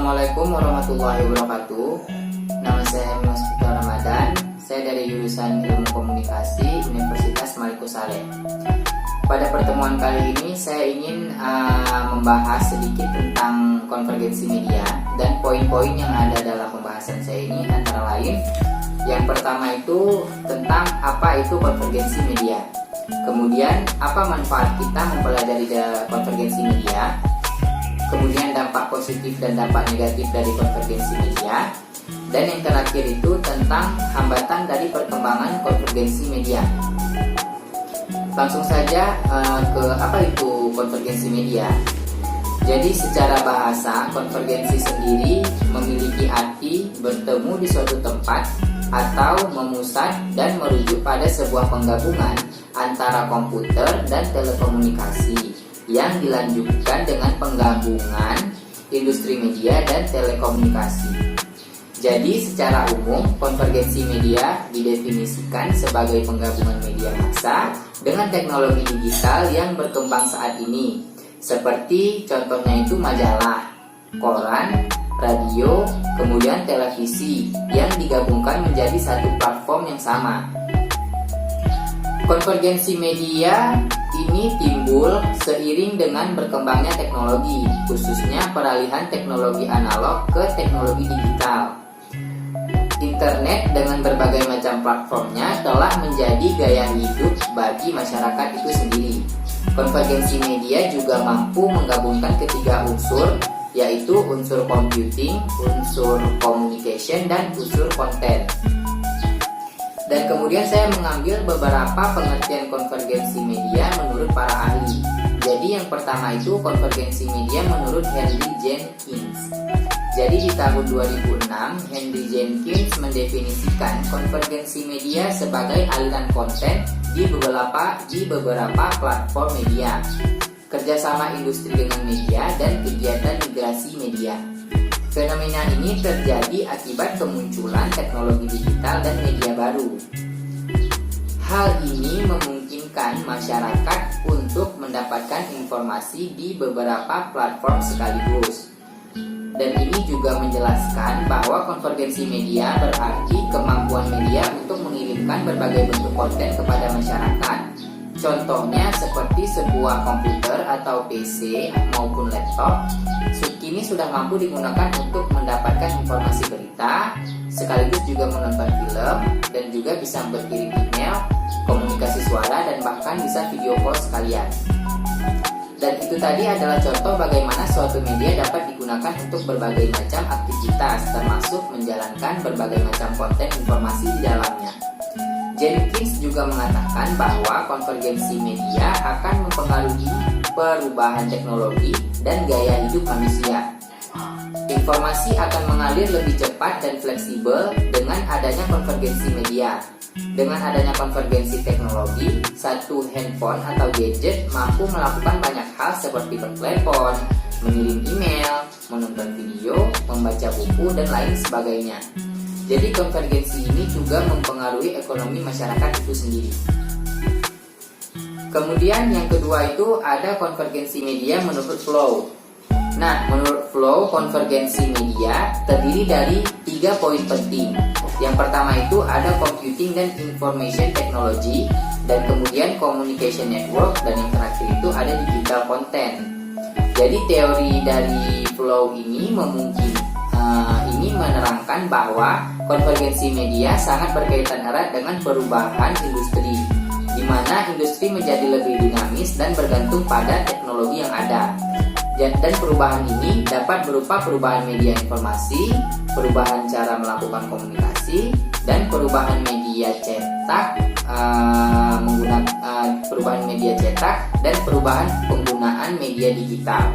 Assalamualaikum warahmatullahi wabarakatuh. Nama saya Mas Vito Ramadan. Saya dari jurusan Ilmu Komunikasi Universitas Malikus Saleh. Pada pertemuan kali ini saya ingin membahas sedikit tentang konvergensi media dan poin-poin yang ada dalam pembahasan saya ini antara lain. Yang pertama itu tentang apa itu konvergensi media. Kemudian apa manfaat kita mempelajari konvergensi media. Kemudian dampak positif dan dampak negatif dari konvergensi media. Dan yang terakhir itu tentang hambatan dari perkembangan konvergensi media. Langsung saja ke apa itu konvergensi media. Jadi secara bahasa, konvergensi sendiri memiliki arti bertemu di suatu tempat atau memusat dan merujuk pada sebuah penggabungan antara komputer dan telekomunikasi yang dilanjutkan dengan penggabungan industri media dan telekomunikasi. Jadi secara umum, konvergensi media didefinisikan sebagai penggabungan media massa dengan teknologi digital yang berkembang saat ini. Seperti contohnya itu majalah, koran, radio, kemudian televisi yang digabungkan menjadi satu platform yang sama. Konvergensi media ini timbul seiring dengan berkembangnya teknologi, khususnya peralihan teknologi analog ke teknologi digital. Internet dengan berbagai macam platformnya telah menjadi gaya hidup bagi masyarakat itu sendiri. Konvergensi media juga mampu menggabungkan ketiga unsur, yaitu unsur computing, unsur communication, dan unsur konten. Dan kemudian saya mengambil beberapa pengertian konvergensi media menurut para ahli. Jadi yang pertama itu konvergensi media menurut Henry Jenkins. Jadi di tahun 2006, Henry Jenkins mendefinisikan konvergensi media sebagai aliran konten di beberapa platform media, kerjasama industri dengan media, dan kegiatan migrasi media. Fenomena ini terjadi akibat kemunculan teknologi digital dan media baru. Hal ini memungkinkan masyarakat untuk mendapatkan informasi di beberapa platform sekaligus. Dan ini juga menjelaskan bahwa konvergensi media berarti kemampuan media untuk mengirimkan berbagai bentuk konten kepada masyarakat. Contohnya seperti sebuah komputer atau PC maupun laptop kini sudah mampu digunakan untuk mendapatkan informasi berita, sekaligus juga menonton film, dan juga bisa berkirim email, komunikasi suara, dan bahkan bisa video call sekalian. Dan itu tadi adalah contoh bagaimana suatu media dapat digunakan untuk berbagai macam aktivitas, termasuk menjalankan berbagai macam konten informasi di dalamnya. Jenkins juga mengatakan bahwa konvergensi media akan mempengaruhi perubahan teknologi dan gaya hidup manusia. Informasi akan mengalir lebih cepat dan fleksibel dengan adanya konvergensi media. Dengan adanya konvergensi teknologi, satu handphone atau gadget mampu melakukan banyak hal seperti bertelepon, mengirim email, menonton video, membaca buku, dan lain sebagainya. Jadi konvergensi ini juga mempengaruhi ekonomi masyarakat itu sendiri. Kemudian yang kedua itu ada konvergensi media menurut Flow. Nah, menurut Flow, konvergensi media terdiri dari 3 poin penting. Yang pertama itu ada computing dan information technology, dan kemudian communication network, dan yang terakhir itu ada digital content. Jadi teori dari Flow ini menerangkan bahwa konvergensi media sangat berkaitan erat dengan perubahan industri, di mana industri menjadi lebih dinamis dan bergantung pada teknologi yang ada. Dan perubahan ini dapat berupa perubahan media informasi, perubahan cara melakukan komunikasi, dan perubahan media cetak, perubahan media cetak, dan perubahan penggunaan media digital.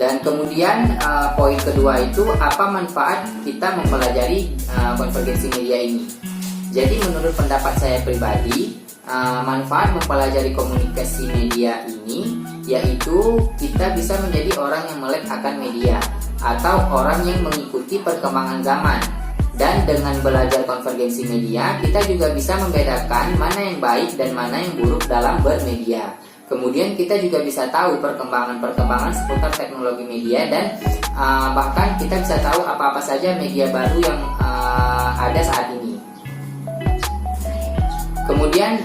Dan kemudian poin kedua itu apa manfaat kita mempelajari konvergensi media ini. Jadi menurut pendapat saya pribadi, manfaat mempelajari komunikasi media ini yaitu kita bisa menjadi orang yang melek akan media atau orang yang mengikuti perkembangan zaman. Dan dengan belajar konvergensi media, kita juga bisa membedakan mana yang baik dan mana yang buruk dalam bermedia. Kemudian kita juga bisa tahu perkembangan seputar teknologi media dan bahkan kita bisa tahu apa-apa saja media baru yang ada saat ini. Kemudian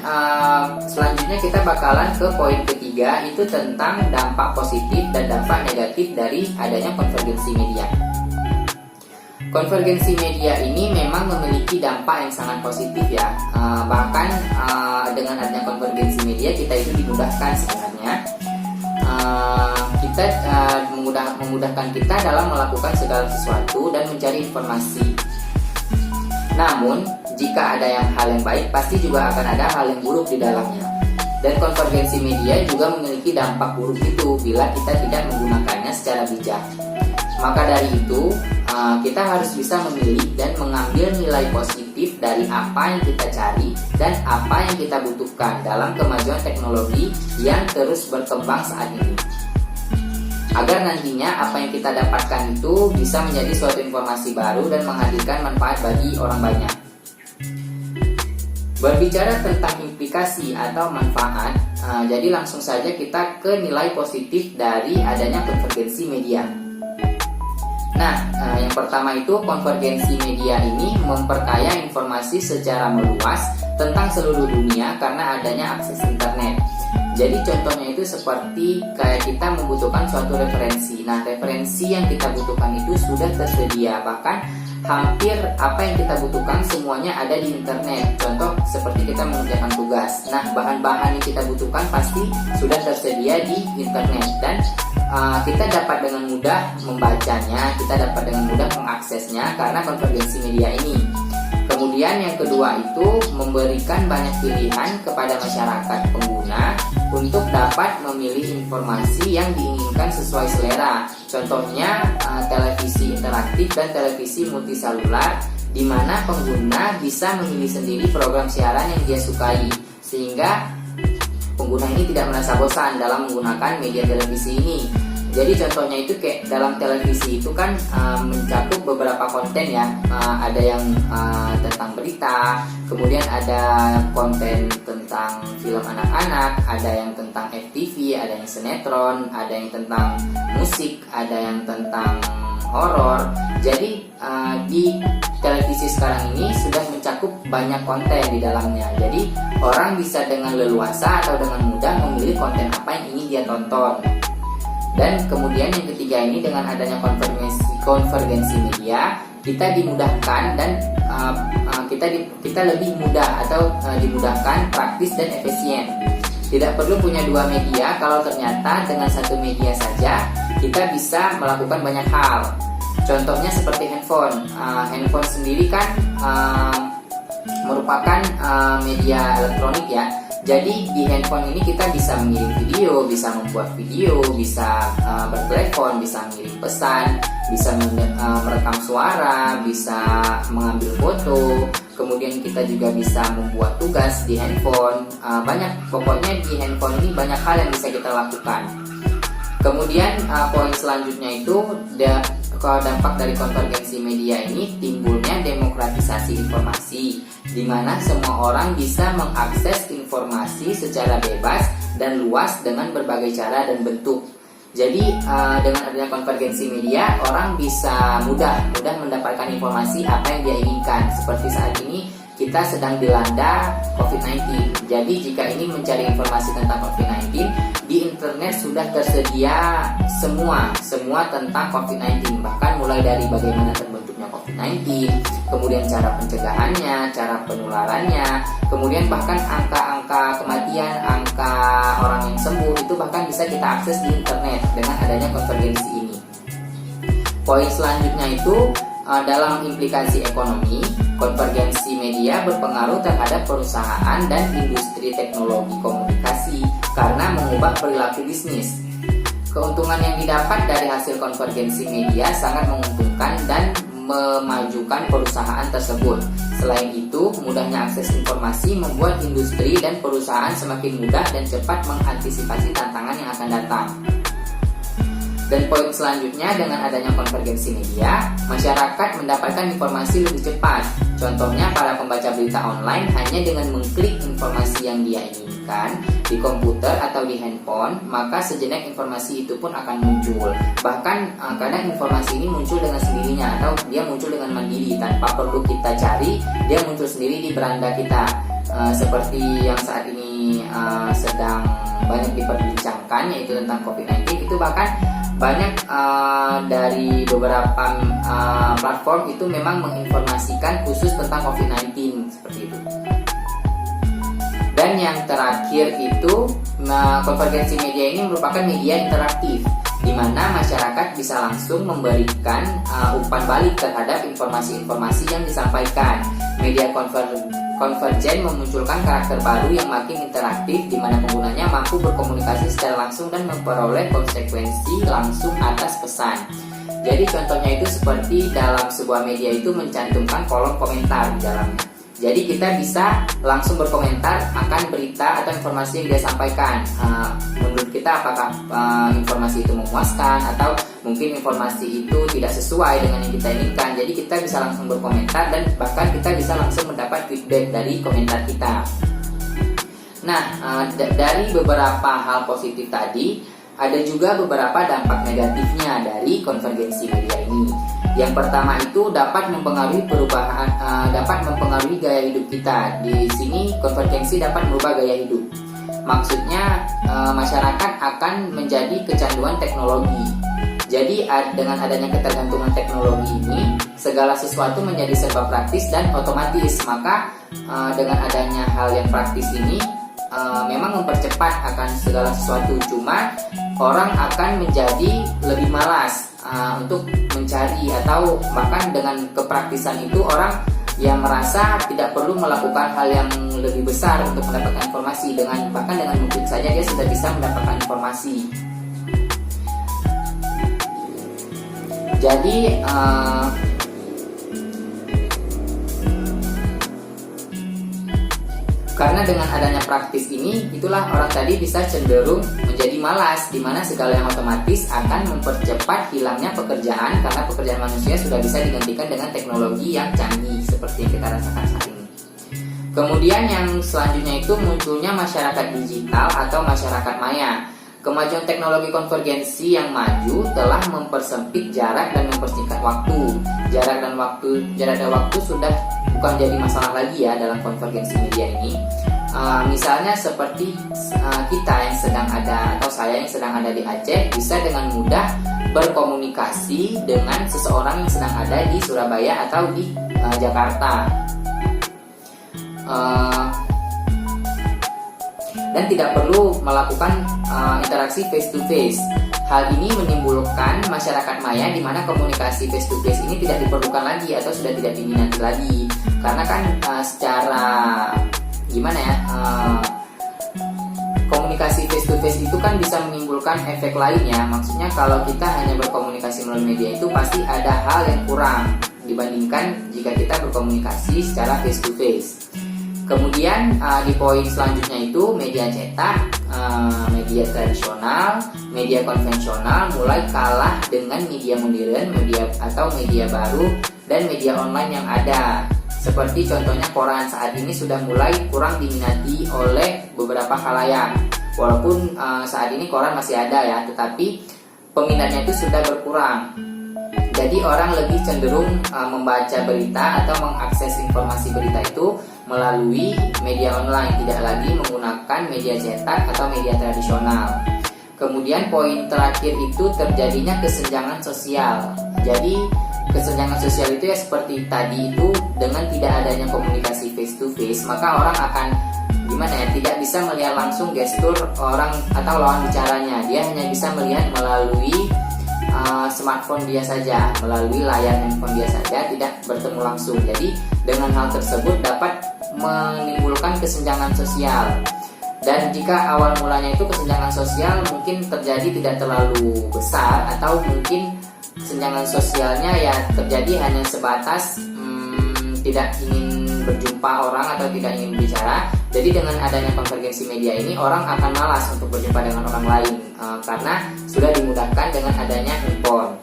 selanjutnya kita bakalan ke poin ketiga, itu tentang dampak positif dan dampak negatif dari adanya konvergensi media. Konvergensi media ini memang memiliki dampak yang sangat positif ya. Bahkan dengan adanya konvergensi media kita itu dimudahkan sebenarnya. Kita memudahkan kita dalam melakukan segala sesuatu dan mencari informasi. Namun jika ada hal yang baik, pasti juga akan ada hal yang buruk di dalamnya. Dan konvergensi media juga memiliki dampak buruk itu bila kita tidak menggunakannya secara bijak. Maka dari itu, kita harus bisa memilih dan mengambil nilai positif dari apa yang kita cari dan apa yang kita butuhkan dalam kemajuan teknologi yang terus berkembang saat ini. Agar nantinya apa yang kita dapatkan itu bisa menjadi suatu informasi baru dan menghadirkan manfaat bagi orang banyak. Berbicara tentang implikasi atau manfaat, jadi langsung saja kita ke nilai positif dari adanya konvergensi media. Nah, yang pertama itu konvergensi media ini memperkaya informasi secara meluas tentang seluruh dunia karena adanya akses internet. Jadi contohnya itu seperti kayak kita membutuhkan suatu referensi. Nah, referensi yang kita butuhkan itu sudah tersedia, bahkan hampir apa yang kita butuhkan semuanya ada di internet. Contoh seperti kita mengerjakan tugas. Nah, bahan-bahan yang kita butuhkan pasti sudah tersedia di internet dan kita dapat dengan mudah membacanya, kita dapat dengan mudah mengaksesnya karena konvergensi media ini. Kemudian yang kedua itu memberikan banyak pilihan kepada masyarakat pengguna untuk dapat memilih informasi yang diinginkan sesuai selera. Contohnya televisi interaktif dan televisi multisalular, di mana pengguna bisa memilih sendiri program siaran yang dia sukai, sehingga pengguna ini tidak merasa bosan dalam menggunakan media televisi ini. Jadi contohnya itu kayak dalam televisi itu kan mencakup beberapa konten ya, ada yang tentang berita, kemudian ada konten tentang film anak-anak, ada yang tentang FTV, ada yang sinetron, ada yang tentang musik, ada yang tentang horor. Jadi di televisi sekarang ini sudah mencakup banyak konten di dalamnya. Jadi orang bisa dengan leluasa atau dengan mudah memilih konten apa yang ingin dia tonton. Dan kemudian yang ketiga ini dengan adanya konvergensi media, kita dimudahkan dan kita lebih mudah atau dimudahkan, praktis dan efisien. Tidak perlu punya dua media kalau ternyata dengan satu media saja kita bisa melakukan banyak hal. Contohnya seperti handphone. Handphone sendiri kan merupakan media elektronik ya. Jadi di handphone ini kita bisa mengirim video, bisa membuat video, bisa bertelepon, bisa mengirim pesan, bisa merekam suara, bisa mengambil foto. Kemudian kita juga bisa membuat tugas di handphone. Pokoknya di handphone ini banyak hal yang bisa kita lakukan. Kemudian poin selanjutnya itu dampak dari konvergensi media ini timbulnya demokratisasi informasi, di mana semua orang bisa mengakses informasi secara bebas dan luas dengan berbagai cara dan bentuk. Jadi dengan adanya konvergensi media, orang bisa mudah mendapatkan informasi apa yang dia inginkan. Seperti saat ini kita sedang dilanda COVID-19. Jadi jika ingin mencari informasi tentang COVID-19, di internet sudah tersedia semua tentang COVID-19, bahkan mulai dari bagaimana terbentuknya COVID-19, kemudian cara pencegahannya, cara penularannya, kemudian bahkan angka-angka kematian, angka orang yang sembuh itu bahkan bisa kita akses di internet dengan adanya konvergensi ini. Poin selanjutnya itu dalam implikasi ekonomi, konvergensi media berpengaruh terhadap perusahaan dan industri teknologi komunikasi karena mengubah perilaku bisnis. Keuntungan yang didapat dari hasil konvergensi media sangat menguntungkan dan memajukan perusahaan tersebut. Selain itu, mudahnya akses informasi membuat industri dan perusahaan semakin mudah dan cepat mengantisipasi tantangan yang akan datang. Dan poin selanjutnya, dengan adanya konvergensi media, masyarakat mendapatkan informasi lebih cepat. Contohnya, para pembaca berita online hanya dengan mengklik informasi yang dia inginkan di komputer atau di handphone, maka sejenak informasi itu pun akan muncul. Bahkan kadang informasi ini muncul dengan sendirinya atau dia muncul dengan mandiri tanpa perlu kita cari, dia muncul sendiri di beranda kita. Seperti yang saat ini sedang banyak diperbincangkan, yaitu tentang COVID-19. Itu bahkan banyak dari beberapa platform itu memang menginformasikan khusus tentang COVID-19 seperti itu. Dan yang terakhir itu, konvergensi media ini merupakan media interaktif, di mana masyarakat bisa langsung memberikan umpan balik terhadap informasi-informasi yang disampaikan. Media konvergen memunculkan karakter baru yang makin interaktif, di mana penggunanya mampu berkomunikasi secara langsung dan memperoleh konsekuensi langsung atas pesan. Jadi contohnya itu seperti dalam sebuah media itu mencantumkan kolom komentar di dalamnya. Jadi kita bisa langsung berkomentar akan berita atau informasi yang dia sampaikan. Menurut kita apakah informasi itu memuaskan atau mungkin informasi itu tidak sesuai dengan yang kita inginkan. Jadi kita bisa langsung berkomentar dan bahkan kita bisa langsung mendapat feedback dari komentar kita. Nah, dari beberapa hal positif tadi, ada juga beberapa dampak negatifnya dari konvergensi media ini. Yang pertama itu dapat mempengaruhi gaya hidup kita. Di sini konvergensi dapat merubah gaya hidup. Maksudnya masyarakat akan menjadi kecanduan teknologi. Jadi dengan adanya ketergantungan teknologi ini, segala sesuatu menjadi serba praktis dan otomatis. Maka dengan adanya hal yang praktis ini memang mempercepat akan segala sesuatu. Cuma orang akan menjadi lebih malas untuk mencari, atau bahkan dengan kepraktisan itu orang yang merasa tidak perlu melakukan hal yang lebih besar untuk mendapatkan informasi, bahkan dengan mungkin saja dia sudah bisa mendapatkan informasi. Jadi karena dengan adanya praktis ini, itulah orang tadi bisa cenderung menjadi malas, di mana segala yang otomatis akan mempercepat hilangnya pekerjaan, karena pekerjaan manusia sudah bisa digantikan dengan teknologi yang canggih seperti yang kita rasakan saat ini. Kemudian yang selanjutnya itu munculnya masyarakat digital atau masyarakat maya. Kemajuan teknologi konvergensi yang maju telah mempersempit jarak dan mempersingkat waktu. Jarak dan waktu sudah bukan jadi masalah lagi ya dalam konvergensi media ini. Misalnya seperti kita yang sedang ada, atau saya yang sedang ada di Aceh, bisa dengan mudah berkomunikasi dengan seseorang yang sedang ada di Surabaya atau di Jakarta. Dan tidak perlu melakukan interaksi face to face. Hal ini menimbulkan masyarakat maya di mana komunikasi face to face ini tidak diperlukan lagi atau sudah tidak diminati lagi. Karena kan secara komunikasi face to face itu kan bisa menimbulkan efek lainnya. Maksudnya kalau kita hanya berkomunikasi melalui media itu pasti ada hal yang kurang dibandingkan jika kita berkomunikasi secara face to face. Kemudian di poin selanjutnya itu media cetak, media tradisional, media konvensional mulai kalah dengan media modern, media baru dan media online yang ada. Seperti contohnya koran saat ini sudah mulai kurang diminati oleh beberapa khalayak. Walaupun saat ini koran masih ada ya, tetapi peminatnya itu sudah berkurang. Jadi orang lebih cenderung membaca berita atau mengakses informasi berita itu melalui media online, tidak lagi menggunakan media cetak atau media tradisional. Kemudian poin terakhir itu terjadinya kesenjangan sosial. Jadi kesenjangan sosial itu ya seperti tadi itu, dengan tidak adanya komunikasi face to face, maka orang akan tidak bisa melihat langsung gestur orang atau lawan bicaranya. Dia hanya bisa melihat melalui smartphone dia saja, melalui layar handphone dia saja, tidak bertemu langsung. Jadi dengan hal tersebut dapat menimbulkan kesenjangan sosial. Dan jika awal mulanya itu kesenjangan sosial mungkin terjadi tidak terlalu besar, atau mungkin kesenjangan sosialnya ya terjadi hanya sebatas tidak ingin berjumpa orang atau tidak ingin bicara, Jadi dengan adanya konvergensi media ini, orang akan malas untuk berjumpa dengan orang lain karena sudah dimudahkan dengan adanya handphone.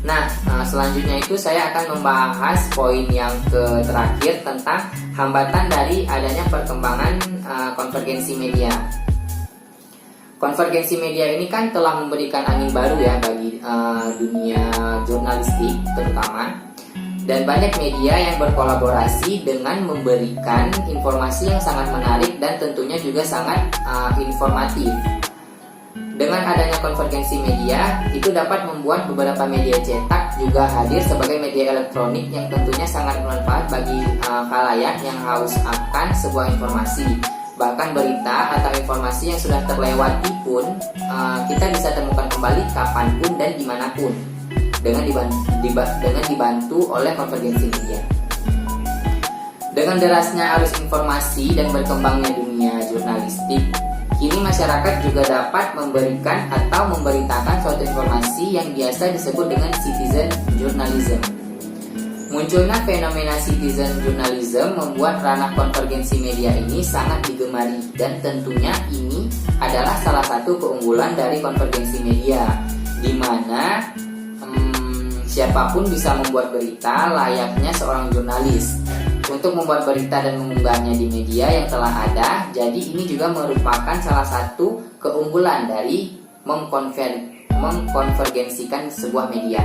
Nah, selanjutnya itu saya akan membahas poin yang terakhir tentang hambatan dari adanya perkembangan konvergensi media. Konvergensi media ini kan telah memberikan angin baru ya bagi dunia jurnalistik terutama, dan banyak media yang berkolaborasi dengan memberikan informasi yang sangat menarik dan tentunya juga sangat informatif. Dengan adanya konvergensi media, itu dapat membuat beberapa media cetak juga hadir sebagai media elektronik yang tentunya sangat bermanfaat bagi khalayak yang haus akan sebuah informasi. Bahkan berita atau informasi yang sudah terlewati pun kita bisa temukan kembali kapanpun dan dimanapun dengan dibantu oleh konvergensi media. Dengan derasnya arus informasi dan berkembangnya dunia jurnalistik, kini masyarakat juga dapat memberikan atau memberitakan suatu informasi yang biasa disebut dengan citizen journalism. Munculnya fenomena citizen journalism membuat ranah konvergensi media ini sangat digemari, dan tentunya ini adalah salah satu keunggulan dari konvergensi media, di mana siapapun bisa membuat berita layaknya seorang jurnalis. Untuk membuat berita dan mengunggahnya di media yang telah ada, jadi ini juga merupakan salah satu keunggulan dari mengkonvergensikan sebuah media.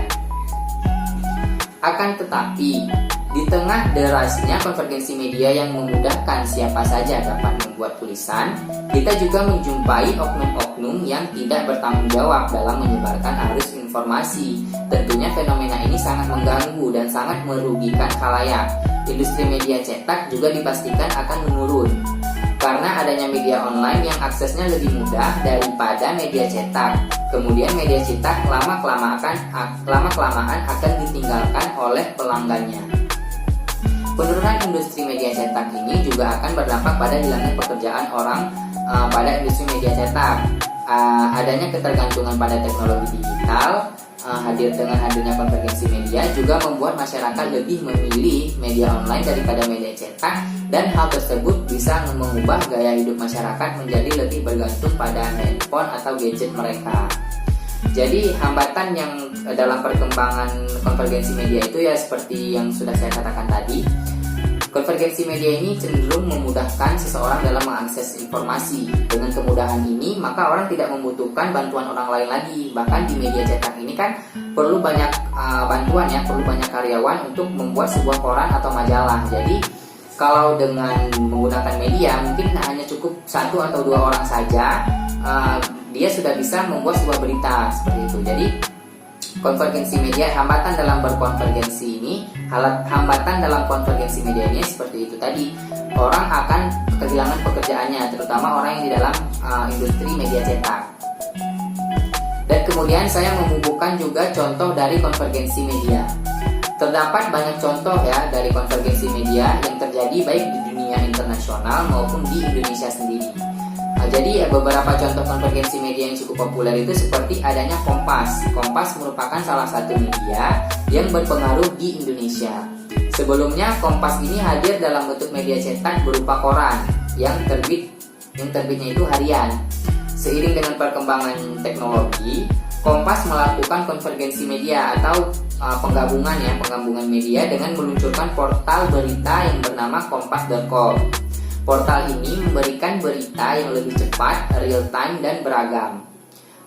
Akan tetapi, di tengah derasnya konvergensi media yang memudahkan siapa saja dapat membuat tulisan, kita juga menjumpai oknum-oknum yang tidak bertanggung jawab dalam menyebarkan arus informasi. Tentunya fenomena ini sangat mengganggu dan sangat merugikan khalayak. Industri media cetak juga dipastikan akan menurun karena adanya media online yang aksesnya lebih mudah daripada media cetak. Kemudian media cetak lama-kelamaan akan ditinggalkan oleh pelanggannya. Penurunan industri media cetak ini juga akan berdampak pada hilangnya pekerjaan orang pada industri media cetak. Adanya ketergantungan pada teknologi digital dengan hadirnya konvergensi media juga membuat masyarakat lebih memilih media online daripada media cetak, dan hal tersebut bisa mengubah gaya hidup masyarakat menjadi lebih bergantung pada handphone atau gadget mereka. Jadi hambatan yang dalam perkembangan konvergensi media itu ya seperti yang sudah saya katakan tadi. Konvergensi media ini cenderung memudahkan seseorang dalam mengakses informasi. Dengan kemudahan ini, maka orang tidak membutuhkan bantuan orang lain lagi. Bahkan di media cetak ini kan perlu banyak bantuan ya, perlu banyak karyawan untuk membuat sebuah koran atau majalah. Jadi kalau dengan menggunakan media, mungkin hanya cukup 1 atau 2 orang saja, dia sudah bisa membuat sebuah berita seperti itu. Jadi konvergensi media, hambatan dalam konvergensi media ini seperti itu tadi. Orang akan kehilangan pekerjaannya, terutama orang yang di dalam industri media cetak. Dan kemudian saya membubuhkan juga contoh dari konvergensi media. Terdapat banyak contoh ya dari konvergensi media yang terjadi baik di dunia internasional maupun di Indonesia sendiri. Jadi beberapa contoh konvergensi media yang cukup populer itu seperti adanya Kompas. Kompas merupakan salah satu media yang berpengaruh di Indonesia. Sebelumnya Kompas ini hadir dalam bentuk media cetak berupa koran yang terbitnya itu harian. Seiring dengan perkembangan teknologi, Kompas melakukan konvergensi media atau penggabungan media dengan meluncurkan portal berita yang bernama kompas.com. Portal ini memberikan berita yang lebih cepat, real time, dan beragam.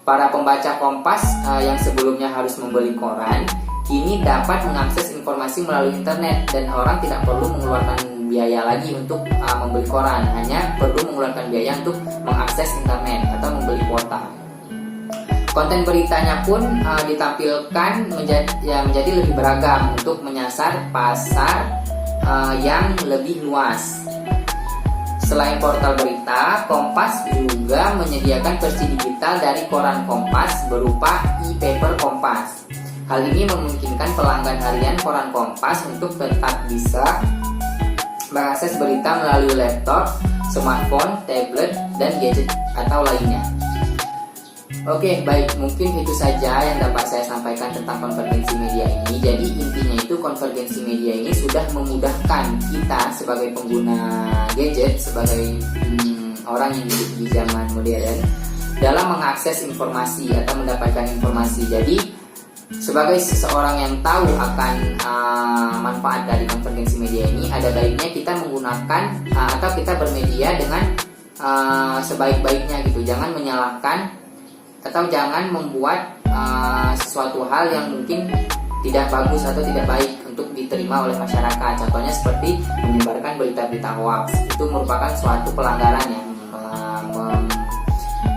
Para pembaca Kompas yang sebelumnya harus membeli koran, kini dapat mengakses informasi melalui internet, dan orang tidak perlu mengeluarkan biaya lagi untuk membeli koran, hanya perlu mengeluarkan biaya untuk mengakses internet atau membeli kuota. Konten beritanya pun ditampilkan menjadi lebih beragam untuk menyasar pasar yang lebih luas. Selain portal berita, Kompas juga menyediakan versi digital dari koran Kompas berupa e-paper Kompas. Hal ini memungkinkan pelanggan harian koran Kompas untuk tetap bisa mengakses berita melalui laptop, smartphone, tablet, dan gadget atau lainnya. Oke, baik, mungkin itu saja yang dapat saya sampaikan tentang konvergensi media ini. Jadi intinya itu konvergensi media ini sudah memudahkan kita sebagai pengguna gadget, sebagai orang yang hidup di zaman modern dalam mengakses informasi atau mendapatkan informasi. Jadi sebagai seseorang yang tahu akan manfaat dari konvergensi media ini, ada baiknya kita menggunakan atau kita bermedia dengan sebaik-baiknya gitu. Jangan menyalahkan atau jangan membuat sesuatu hal yang mungkin tidak bagus atau tidak baik untuk diterima oleh masyarakat. Contohnya seperti menyebarkan berita-berita hoax. Itu merupakan suatu pelanggaran yang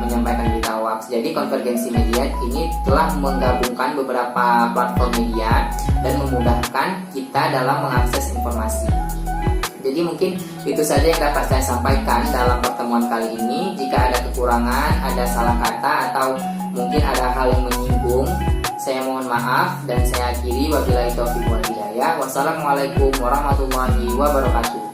menyampaikan berita hoax. Jadi konvergensi media ini telah menggabungkan beberapa platform media dan memudahkan kita dalam mengakses informasi. Jadi mungkin itu saja yang dapat saya sampaikan dalam pertemuan kali ini. Jika ada kekurangan, ada salah kata, atau mungkin ada hal yang menyinggung, saya mohon maaf dan saya akhiri. Wabillahi taufiq wal hidayah. Wassalamualaikum warahmatullahi wabarakatuh.